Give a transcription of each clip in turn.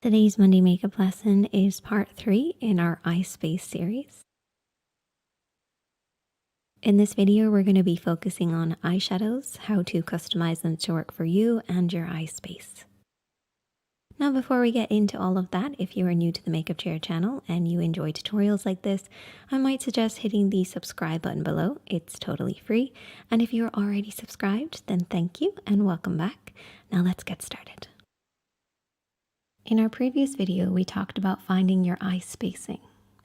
Today's Monday makeup lesson is part 3 in our eye space series. In this video, we're going to be focusing on eyeshadows, how to customize them to work for you and your eye space. Now, before we get into all of that, if you are new to the Makeup Chair channel and you enjoy tutorials like this, I might suggest hitting the subscribe button below. It's totally free. And if you're already subscribed, then thank you and welcome back. Now let's get started. In our previous video, we talked about finding your eye spacing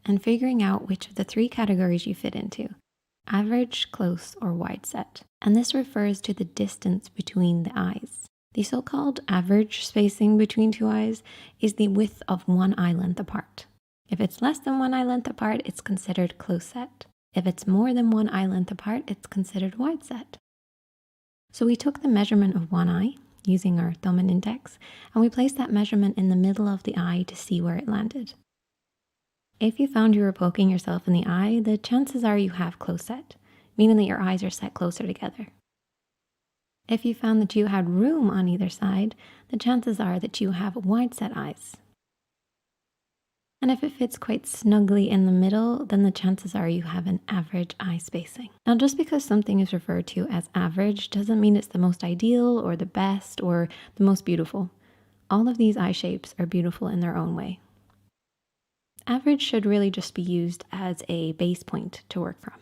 and figuring out which of the 3 categories you fit into: average, close, or wide set. And this refers to the distance between the eyes. The so-called average spacing between 2 eyes is the width of 1 eye length apart. If it's less than 1 eye length apart, it's considered close set. If it's more than 1 eye length apart, it's considered wide set. So we took the measurement of 1 eye using our thumb and index, and we placed that measurement in the middle of the eye to see where it landed. If you found you were poking yourself in the eye, the chances are you have close set, meaning that your eyes are set closer together. If you found that you had room on either side, the chances are that you have wide set eyes. And if it fits quite snugly in the middle, then the chances are you have an average eye spacing. Now, just because something is referred to as average doesn't mean it's the most ideal or the best or the most beautiful. All of these eye shapes are beautiful in their own way. Average should really just be used as a base point to work from.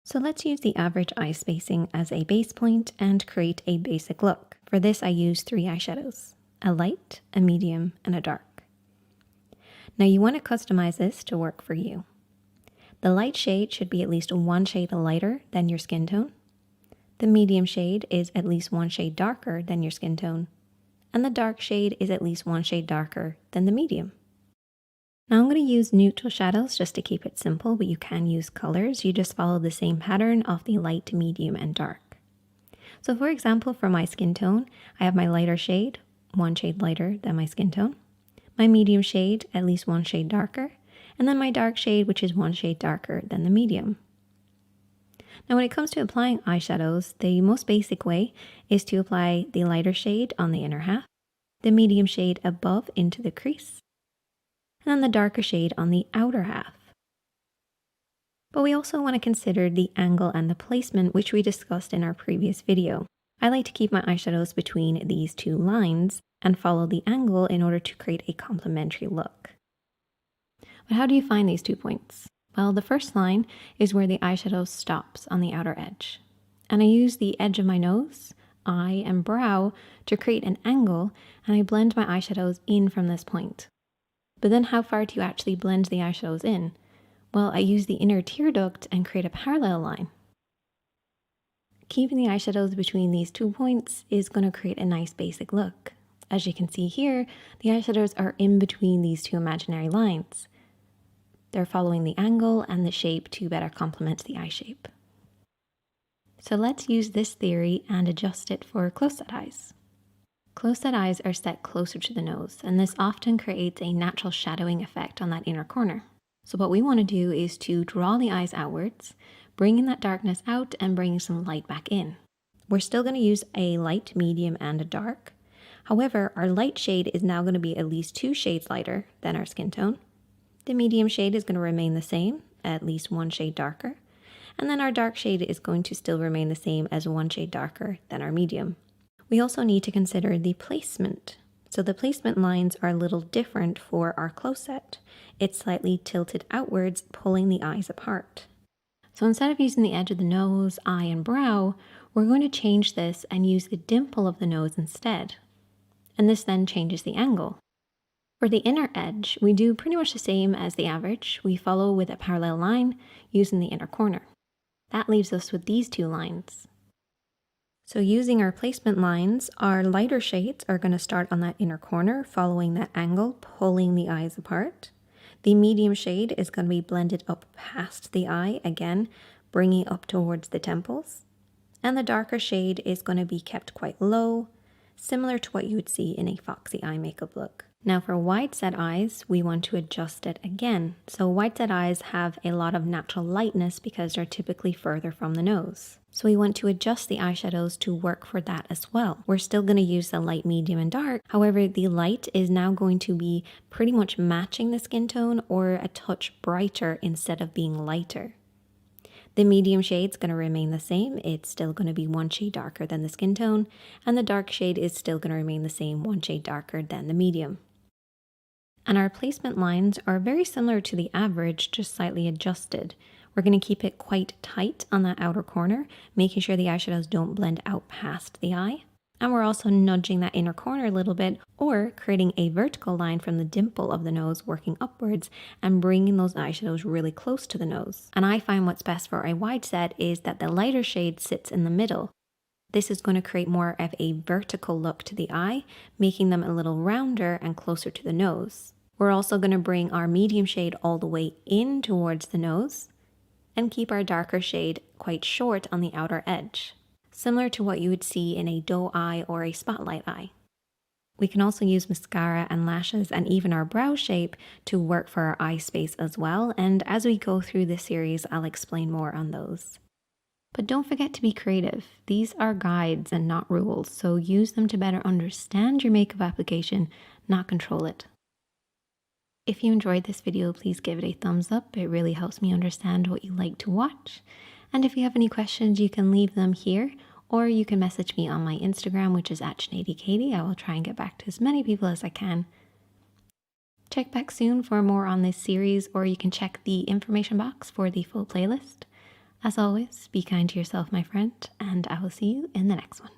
So let's use the average eye spacing as a base point and create a basic look. For this, I use 3 eyeshadows: a light, a medium, and a dark. Now you want to customize this to work for you. The light shade should be at least 1 shade lighter than your skin tone. The medium shade is at least 1 shade darker than your skin tone. And the dark shade is at least 1 shade darker than the medium. Now I'm going to use neutral shadows just to keep it simple, but you can use colors. You just follow the same pattern of the light, medium, and dark. So for example, for my skin tone, I have my lighter shade, 1 shade lighter than my skin tone. My medium shade, at least 1 shade darker, and then my dark shade, which is 1 shade darker than the medium. Now when it comes to applying eyeshadows, the most basic way is to apply the lighter shade on the inner half, the medium shade above into the crease, and then the darker shade on the outer half. But we also want to consider the angle and the placement, which we discussed in our previous video. I like to keep my eyeshadows between these 2 lines and follow the angle in order to create a complementary look. But how do you find these 2 points? Well, the first line is where the eyeshadow stops on the outer edge. And I use the edge of my nose, eye, and brow to create an angle, and I blend my eyeshadows in from this point. But then how far do you actually blend the eyeshadows in? Well, I use the inner tear duct and create a parallel line. Keeping the eyeshadows between these 2 points is going to create a nice basic look. As you can see here, the eyeshadows are in between these 2 imaginary lines. They're following the angle and the shape to better complement the eye shape. So let's use this theory and adjust it for close-set eyes. Close-set eyes are set closer to the nose, and this often creates a natural shadowing effect on that inner corner. So what we want to do is to draw the eyes outwards, bringing that darkness out and bringing some light back in. We're still going to use a light, medium, and a dark. However, our light shade is now going to be at least 2 shades lighter than our skin tone. The medium shade is going to remain the same, at least 1 shade darker. And then our dark shade is going to still remain the same as 1 shade darker than our medium. We also need to consider the placement. So the placement lines are a little different for our close set. It's slightly tilted outwards, pulling the eyes apart. So instead of using the edge of the nose, eye, and brow, we're going to change this and use the dimple of the nose instead. And this then changes the angle. For the inner edge, we do pretty much the same as the average. We follow with a parallel line using the inner corner. That leaves us with these 2 lines. So using our placement lines, our lighter shades are going to start on that inner corner, following that angle, pulling the eyes apart. The medium shade is going to be blended up past the eye, again, bringing up towards the temples. And the darker shade is going to be kept quite low, similar to what you would see in a foxy eye makeup look. Now for wide set eyes, we want to adjust it again. So wide set eyes have a lot of natural lightness because they're typically further from the nose. So we want to adjust the eyeshadows to work for that as well. We're still going to use the light, medium, and dark. However, the light is now going to be pretty much matching the skin tone or a touch brighter instead of being lighter. The medium shade's going to remain the same. It's still going to be one shade darker than the skin tone, and the dark shade is still going to remain the same, one shade darker than the medium. And our placement lines are very similar to the average, just slightly adjusted. We're going to keep it quite tight on that outer corner, making sure the eyeshadows don't blend out past the eye. And we're also nudging that inner corner a little bit, or creating a vertical line from the dimple of the nose working upwards and bringing those eyeshadows really close to the nose. And I find what's best for a wide set is that the lighter shade sits in the middle. This is going to create more of a vertical look to the eye, making them a little rounder and closer to the nose. We're also going to bring our medium shade all the way in towards the nose and keep our darker shade quite short on the outer edge, similar to what you would see in a doe eye or a spotlight eye. We can also use mascara and lashes and even our brow shape to work for our eye space as well, and as we go through this series, I'll explain more on those. But don't forget to be creative. These are guides and not rules, so use them to better understand your makeup application, not control it. If you enjoyed this video, please give it a thumbs up. It really helps me understand what you like to watch. And if you have any questions, you can leave them here, or you can message me on my Instagram, which is @ShaneadyKatie. I will try and get back to as many people as I can. Check back soon for more on this series, or you can check the information box for the full playlist. As always, be kind to yourself, my friend, and I will see you in the next one.